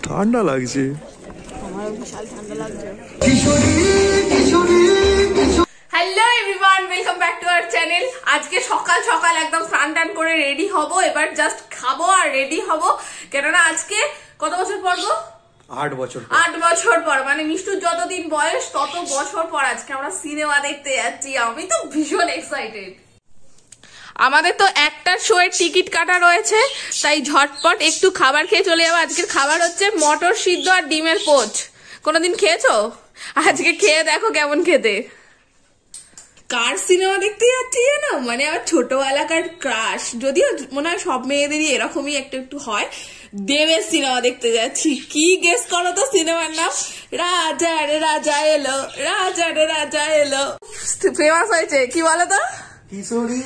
ঠান্ডা লাগছে, আমার বিশাল ঠান্ডা লাগছে। Hello everyone, welcome back to our channel. আজকে সকাল সকাল একদম স্নান টান করে রেডি হব, এবার জাস্ট খাবো আর রেডি হব। কেননা আজকে কত বছর পর গো? 8 বছর। 8 বছর পর, মানে মিষ্টুর যতদিন বয়স তত বছর পর আজকে আমরা সিনেমা দেখতে যাচ্ছি। আমি তো ভীষণ এক্সাইটেড। আমাদের তো একটা শো এর টিকিট কাটা রয়েছে, তাই ঝটপট একটু খাবার খেয়ে চলে যাবো। আজকের খাবার হচ্ছে মটর সিদ্ধ আর ডিমের পোচ। কোনোদিন খেয়েছো? আজকে খেয়ে দেখো কেমন খেতে। কার সিনেমা দেখতে যাচ্ছি জানো? মানে আমার ছোটবেলাকার ক্রাশ, যদিও মনে হয় সব মেয়েদেরই এরকমই একটু একটু হয়। দেবের সিনেমা দেখতে যাচ্ছি। কি গেস করো তো সিনেমার নাম? রাজা রে রাজা এলো, রাজা রে রাজা এলো। ফেমাস হয়েছে, কি বলো তো? কিশোরী।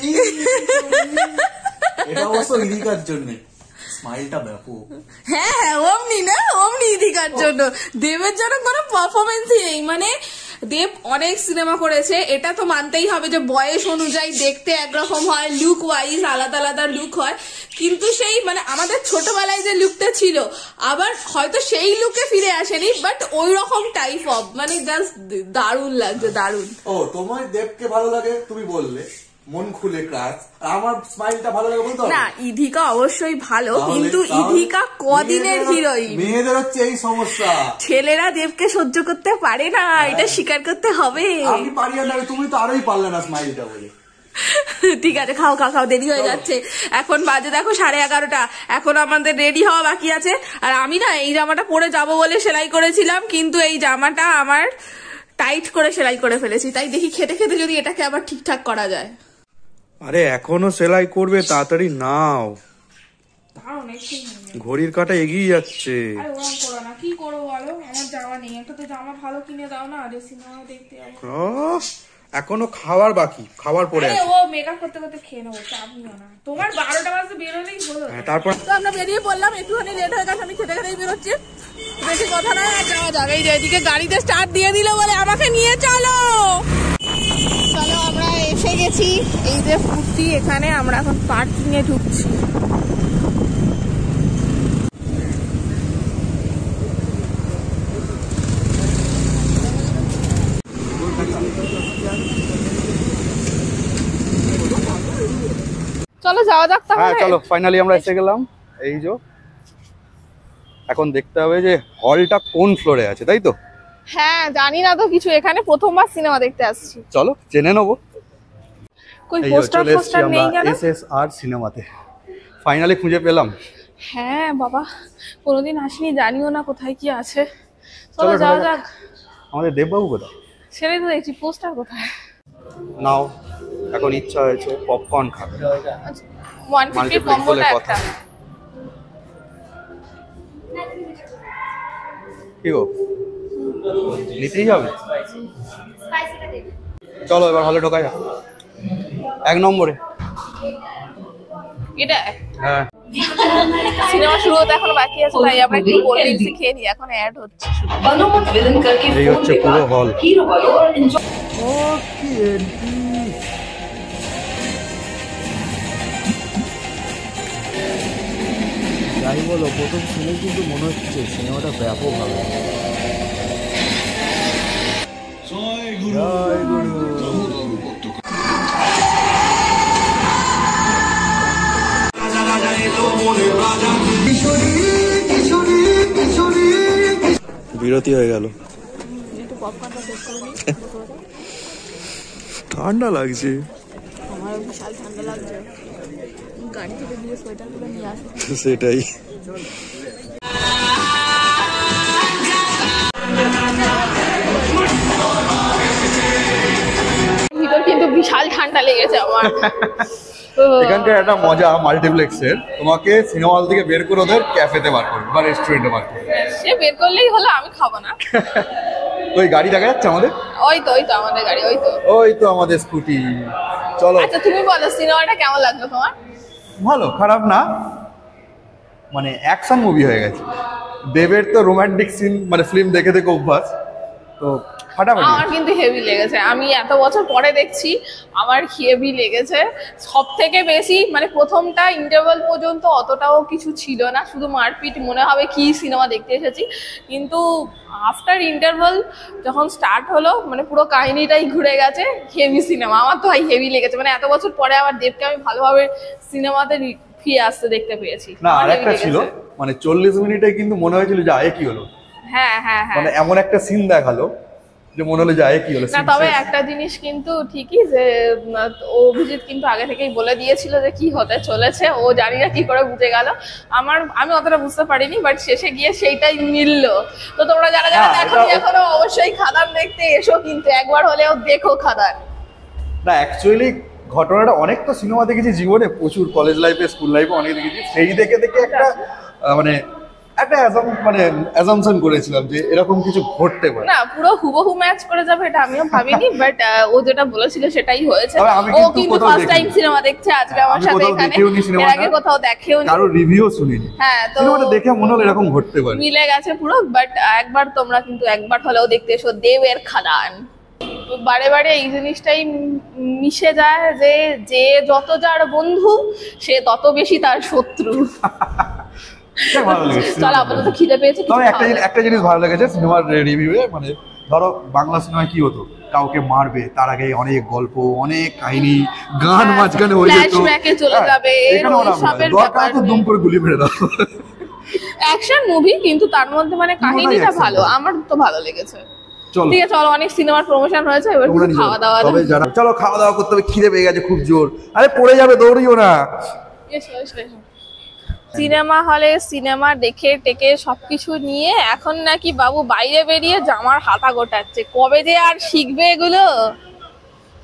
এটা অবশ্য ইদিকার জন্য স্মাইলটা ব্যাপক। হ্যাঁ, অমনি না, অমনি ইদিকার জন্য। দেবের জন্য কোনো পারফরমেন্সই নেই। মানে দেব অনেক সিনেমা করেছে, এটা তো মানতেই হবে যে বয়স অনুযায়ী দেখতে একরকম হয়, লুক ওয়াইজ আলাদা আলাদা লুক হয়, কিন্তু সেই মানে আমাদের ছোটবেলায় যে লুকটা ছিল আবার হয়তো সেই লুকে ফিরে আসেনি, বাট ওই রকম টাইপ অফ, মানে জাস্ট দারুণ লাগছে, দারুণ। ও, তোমার দেবকে ভালো লাগে তুমি বললে, মন খুলে ক্রাশ। আমার স্মাইলটা ভালো লাগে বলতো না, ইধিকা অবশ্যই ভালো, কিন্তু ইধিকা কদিনের হিরোইন। মেয়েদের হচ্ছে এই সমস্যা, ছেলেরা দেবকে সহ্য করতে পারে না, এটা স্বীকার করতে হবে। আমি পারি না, তুমি তো আরোই পারলে না স্মাইলটা বলে। ঠিক আছে, খাও খাও খাও, দেরি হয়ে যাচ্ছে। এখন বাজে দেখো 11:30। এখন আমাদের রেডি হওয়া বাকি আছে। আর আমি না এই জামাটা পরে যাব বলে সেলাই করেছিলাম, কিন্তু এই জামাটা আমার টাইট করে সেলাই করে ফেলেছি। তাই দেখি খেতে খেতে যদি এটাকে আবার ঠিকঠাক করা যায়। আরে এখনো সেলাই করবে, তাড়াতাড়ি নাও, ঘড়ির কাঁটা এগিয়ে যাচ্ছে। কি করবো বলো, আমার জামা নেই। একটা তো জামা ভালো কিনে দাও না, আরে সিনেমা দেখতে যাবো। এখনো খাবার বাকি, খাবার পরে আছে। ও মেকআপ করতে করতে খেয়ে নেবো, চাপ নিও না। তোমার 12টা বাজে বেরোলেই হলো। তারপর তো আমরা বেরিয়ে পড়লাম, একটুখানি লেট হয়ে গেছে, আমি খেতে খেতেই বেরোচ্ছি। বেশি কথা নয়, আর যাওয়া যাক। এই যে এদিকে গাড়িতে স্টার্ট দিয়ে দিল বলে আমাকে নিয়ে চলো। চলো, আমরা এসে গেছি। এই যে ফুটি, এখানে আমরা এখন পার্কিং এ ঢুকছি। চলো যাওয়া যাক তাহলে। হ্যাঁ চলো, ফাইনালি আমরা এসে গেলাম। এই যে এখন দেখতে হবে যে হলটা কোন ফ্লোরে আছে, তাই তো? হ্যাঁ, জানি না তো কিছু, এখানে প্রথমবার সিনেমা দেখতে আসছি। চলো জেনে নেবো। কই পোস্টার পোস্টার নেই কেন? এসএসআর সিনেমাতে ফাইনালি খুঁজে পেলাম। হ্যাঁ বাবা, কোনোদিন আসিনি, জানিও না কোথায় কি আছে। চলো যাওয়া যাক। আমাদের দেববাবু কোথায়? ছেড়ে তো দেখছি, পোস্টার কোথায়? নাও, এখন ইচ্ছা হয়েছে পপকর্ন খাবে। 150 কম্বোটা একটা। কি গো, নিতেই হবে? চলো এবার হলে ঢোকা যাক। 1 নম্বরে এটা। হ্যাঁ, সিনেমা শুরু হতে এখন বাকি আছে, তাই আমরা একটু কোল্ড ড্রিঙ্কস খেয়ে নিই। এখন অ্যাড হচ্ছে। এই হচ্ছে পুরো হল। যাই বলো, প্রথম শুনে কিন্তু মনে হচ্ছে সিনেমাটা ব্যাপক হবে। জয় গুরু। বিরতি হয়ে গেল। একটু পপকর্নটা শেষ করে নিই। ঠান্ডা লাগছে, আমার বিশাল ঠান্ডা লাগছে। গাড়ি থেকে দিয়ে সোয়েটারগুলো নিয়ে আসো। সেটাই। ভিতর কিন্তু বিশাল ঠান্ডা লেগেছে আমার। এখানকার একটা মজা মাল্টিপ্লেক্সের, তোমাকে সিনেমা হল থেকে বের করে ওদের ক্যাফেতে বার করবে বা রেস্টুরেন্টে বার করবে। সে বের করলেই হলো, আমি খাবো না। ওই গাড়ি দেখা যাচ্ছে আমাদের, ওই তো আমাদের গাড়ি, ওই তো আমাদের স্কুটি। চলো। আচ্ছা তুমি বলো, সিনেমাটা কেমন লাগলো তোমার? ভালো, খারাপ না, মানে অ্যাকশন মুভি হয়ে গেছে। দেবের তো রোমান্টিক সিন মানে ফিল্ম দেখে দেখে অভ্যাস, তো ফাটাফাটি। আমার কিন্তু হেভি লেগেছে, আমি এত বছর পরে দেখছি, আমার হেভি লেগেছে। সব থেকে বেশি মানে প্রথমটা ইন্টারভাল পর্যন্ত অতটাও কিছু ছিল না, শুধু মারপিট, মনে হবে কি সিনেমা দেখতে এসেছি। কিন্তু আফটার ইন্টারভাল যখন স্টার্ট হলো মানে পুরো কাহিনীটাই ঘুরে গেছে। হেভি সিনেমা, আমার তো ভাই হেভি লেগেছে। মানে এত বছর পরে আবার দেবকে আমি ভালোভাবে সিনেমাতে ফিরে আসতে দেখতে পেয়েছি। না আমার আর heavy একটা ছিল, লেগেছে। মানে 40 মিনিটে কিন্তু মনে হয়েছিল যে আয়ে কি হলো, হ্যাঁ হ্যাঁ হ্যাঁ। মানে এমন একটা সিন দেখালো যে মনে হলো যে আয়ে কি হলো। না তবে একটা জিনিস কিন্তু ঠিকই যে অভিজিৎ কিন্তু আগে থেকেই বলে দিয়েছিল যে কি হতে চলেছে, ও জানি না কি করে বুঝে গেল। আমি অতটা বুঝতে পারিনি, বাট শেষে গিয়ে সেইটাই মিললো। তো তোমরা যারা যারা হ্যাঁ, দেখো এটা- এখনো অবশ্যই খাদান দেখতে এসো, কিন্তু একবার হলেও দেখো খাদান। না অ্যাকচুয়ালি ঘটনাটা অনেক তো সিনেমা দেখেছি জীবনে, প্রচুর কলেজ লাইফে, স্কুল লাইফে অনেক দেখেছি। সেই দেখে দেখে একটা মানে একটা অ্যাজাম্পশন করেছিলাম যে এরকম কিছু ঘটতে পারে। না পুরো হুবহু ম্যাচ করে যাবে এটা আমিও ভাবিনি, বাট ও যেটা বলেছিল সেটাই হয়েছে। তবে আমি ও কিন্তু কিন্তু কোথাও ফার্স্ট টাইম দেখিনি। সিনেমা দেখছে আজকে আমার আমি সাথে কোথাও এখানে, দেখেও নি এর সিনেমাটা, আগে কোথাও দেখেও নি। কারো রিভিউ শুনিনি। হ্যাঁ তো সিনেমাটা দেখে মনে হলো এরকম ঘটতে পারে। মিলে গেছে পুরো। বাট একবার তোমরা কিন্তু একবার হলেও দেখতে এসো দেবের খাদান। বারে বারে এই জিনিসটাই মিশে যায় যে যে যত যার বন্ধু সে তত বেশি তার শত্রু। এটা ভালো লেগেছে। চল আপাতত খিদে পেয়েছে, কিছু তবে খাওয়া যাক। একটা জিনিস ভালো লেগেছে সিনেমার রিভিউয়ে, মানে ধরো বাংলা সিনেমায় কি হতো, কাউকে মারবে তার আগে অনেক গল্প, অনেক কাহিনী, গান হ্যাঁ, মাঝখানে হয়ে যেত, flashback-এ চলে যাবে, এখানে ওরা ওইসবের দরকার তো ব্যাপার দুম করে গুলি মেরে দাও। অ্যাকশন মুভি কিন্তু তার মধ্যে মানে কাহিনীটা action ভালো, movie। আমার তো ভালো লেগেছে। চলো ঠিক আছে চলো, অনেক সিনেমার প্রমোশন হয়েছে, এবার তোমরা কিছু নিজে খাওয়া দাওয়া তবে যারা চলো খাওয়া দাওয়া করতে হবে, খিদে পেয়ে গেছে খুব জোর। আরে পড়ে যাবে, দৌড়িও না। সিনেমা হলে সিনেমা দেখে টেকে সবকিছু নিয়ে এখন নাকি বাবু বাইরে বেরিয়ে জামার হাতা গোটাচ্ছে। কবে যে আর শিখবে এগুলো,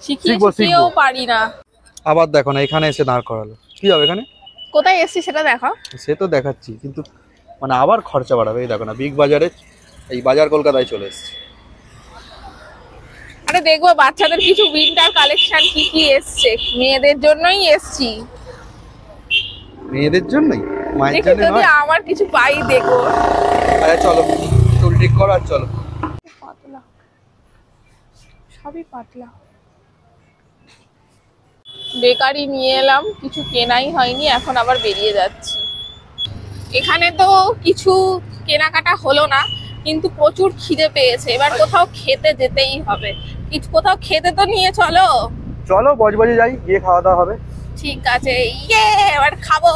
শিখিয়ে শিখবো, শিখিয়েও শিখবো। পারি না। আবার দেখো না, এখানে এসে দাঁড় করালো, কি হবে এখানে? কোথায় এসছি সেটা দেখো। সে তো দেখাচ্ছি, কিন্তু মানে আবার খরচা বাড়াবে। এই দেখো না, বিগ বাজারে, এই বাজার কলকাতায় চলে এসছে। আরে দেখবো বাচ্চাদের কিছু উইন্টার কালেকশন কি কি এসছে, মেয়েদের জন্যই এসছি। মেয়েদের জন্যই, মায়ের দেখি জন্য যদি নয়। আমার কিছু পাই দেখবো। আরে চলো চুল ঠিক করো আর চলো। পাতলা, সবই পাতলা। বেকারি নিয়ে এলাম, কিছু কেনাই হয়নি, এখন আবার বেরিয়ে যাচ্ছি। এখানে তো কিছু কেনাকাটা হলো না, কিন্তু প্রচুর খিদে পেয়েছে। এবার কোথাও খেতে যেতেই হবে, কোথাও খেতে তো নিয়ে চলো। চলো বজবজে যাই, গিয়ে খাওয়া দাওয়া হবে। ঠিক আছে, ইয়ে এবার খাবো।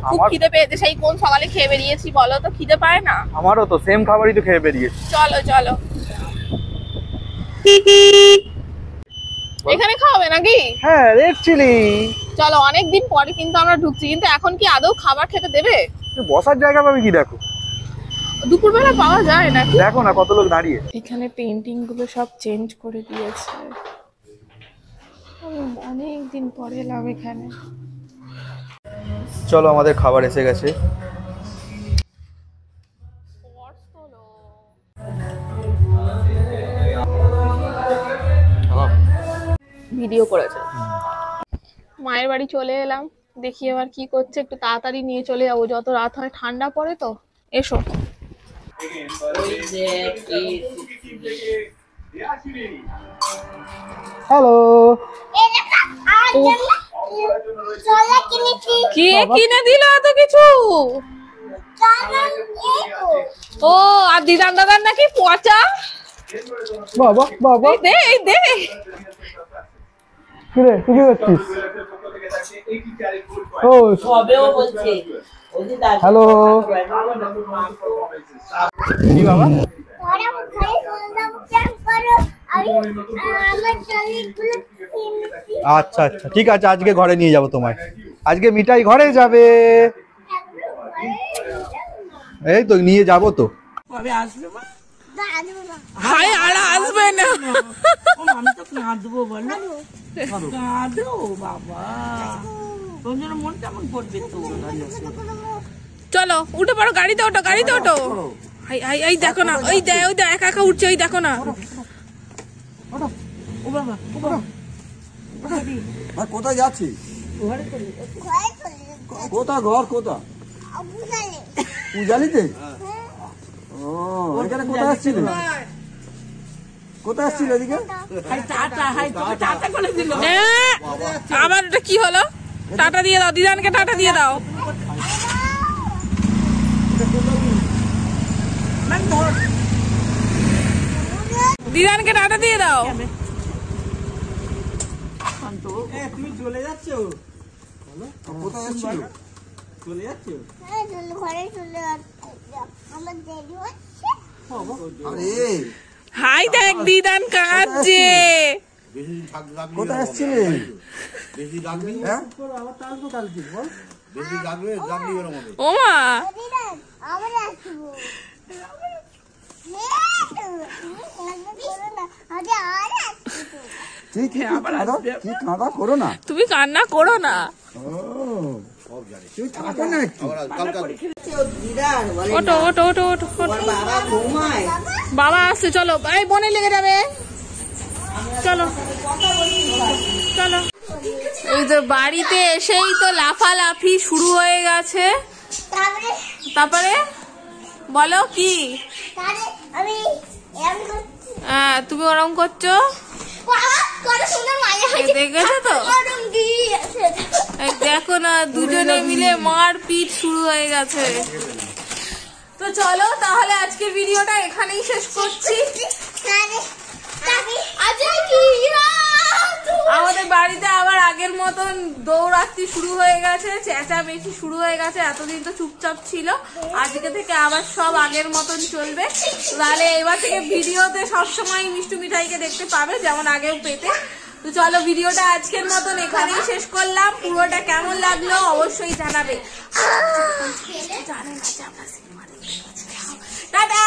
খুব আমার- খিদে পেয়েছে, সেই কোন সকালে খেয়ে বেরিয়েছি বলো তো, খিদে পায় না। আমারও তো সেম খাবারই তো খেয়ে বেরিয়েছি। চলো চলো, এখানে খাওয়াবে নাকি? হ্যাঁ রেড চিলি। চলো, অনেকদিন পরে কিন্তু আমরা ঢুকছি, কিন্তু এখন কি আদৌ খাবার খেতে দেবে? বসার জায়গা পাবে কি দেখো, দুপুরবেলা পাওয়া যায় নাকি? দেখো না কত লোক দাঁড়িয়ে। এখানে পেন্টিং গুলো সব চেঞ্জ করে দিয়েছে। আমি অনেকদিন পরে এলাম এখানে। চলো আমাদের খাবার এসে গেছে। ভিডিও করেছে। মায়ের বাড়ি চলে এলাম, দেখি এবার কি করছে। একটু তাড়াতাড়ি নিয়ে চলে যাবো, যত রাত হয় ঠান্ডা পড়ে তো। এসো। হ্যালো। কে কিনে দিল এত কিছু? ও আর দিদান দাদার নাকি পচা। বাবা বাবা, এই দে এই দে। কি রে তুই কি করছিস? ও সবেও বলছে হ্যালো। কি বাবা? আচ্ছা আচ্ছা ঠিক আছে, আজকে ঘরে নিয়ে যাবো তোমায়। আজকে মিঠাই ঘরে যাবে। এই তো নিয়ে যাবো তো। কবে আসবে মা? হাই আর আসবে না। ও আমি তো কাঁদবো বলো, কাঁদো বাবা, তোর জন্য মন কেমন করবে তো। চলো উঠে পড়ো, গাড়িতে ওঠো, গাড়িতে ওঠো। হাই হাই এই দেখো না, ওই দে ওই দে একা একা উঠছে, ওই দেখো না। ও বাবা ও বাবা, আর কোথায় যাচ্ছি? ঘরে চলে কোথা ঘর কোথা? পূজালিতে? ও এখানে কোথায় আসছিলে? কোথায় আসছিল এদিকে? হাই টাটা, হাই তোকে টাটা করে দিল। আবার ওটা কি হলো? টাটা দিয়ে দাও, দিদানকে টাটা দিয়ে দাও। দিদানকে টাটা দিয়ে দাও। তুমি চলে যাচ্ছ? কোথায় আসছিল? চলে যাচ্ছ? ঘরে চলে যাচ্ছে আমার দেরি হচ্ছে আরে হাই দেখ, দিদান কাঁদছে। কোথায় আসছিলে? হ্যাঁ? ও মা, আবার আসবো ঠিক কাঁদা করো না। তুমি কান্না করো না। তুমি থাকো না একটু। ওটো ওটো ওটো ওটো ওটো। বাবা ঘুমায়। বাবা আসছে, চলো। এই বনে লেগে যাবে, চলো চলো। এই যে বাড়িতে এসেই তো লাফালাফি শুরু হয়ে গেছে। তারপরে বলো কি? আমি এরকম করছি হ্যাঁ, তুমি ওরম করছো, কত সুন্দর মায়া হয়েছে দেখেছো তো? ওরকম দিয়েছে এই দেখো না, দুজনে মিলে মারপিট শুরু হয়ে গেছে। তো চলো তাহলে আজকের ভিডিওটা এখানেই শেষ করছি। আমাদের বাড়িতে আবার আগের মতন দৌড়াত্তি শুরু হয়ে গেছে, চেঁচামেচি শুরু হয়ে গেছে। এতদিন তো চুপচাপ ছিল, আজকে থেকে আবার সব আগের মতন চলবে। তাহলে এবার থেকে ভিডিওতে সবসময় মিষ্টু মিঠাইকে দেখতে পাবে, যেমন আগেও পেতে। তো চলো, ভিডিওটা আজকের মতন এখানেই শেষ করলাম। পুরোটা কেমন লাগলো অবশ্যই জানাবে। জানে না যে আমরা সিনেমা দেখতে গেছি। টাটা।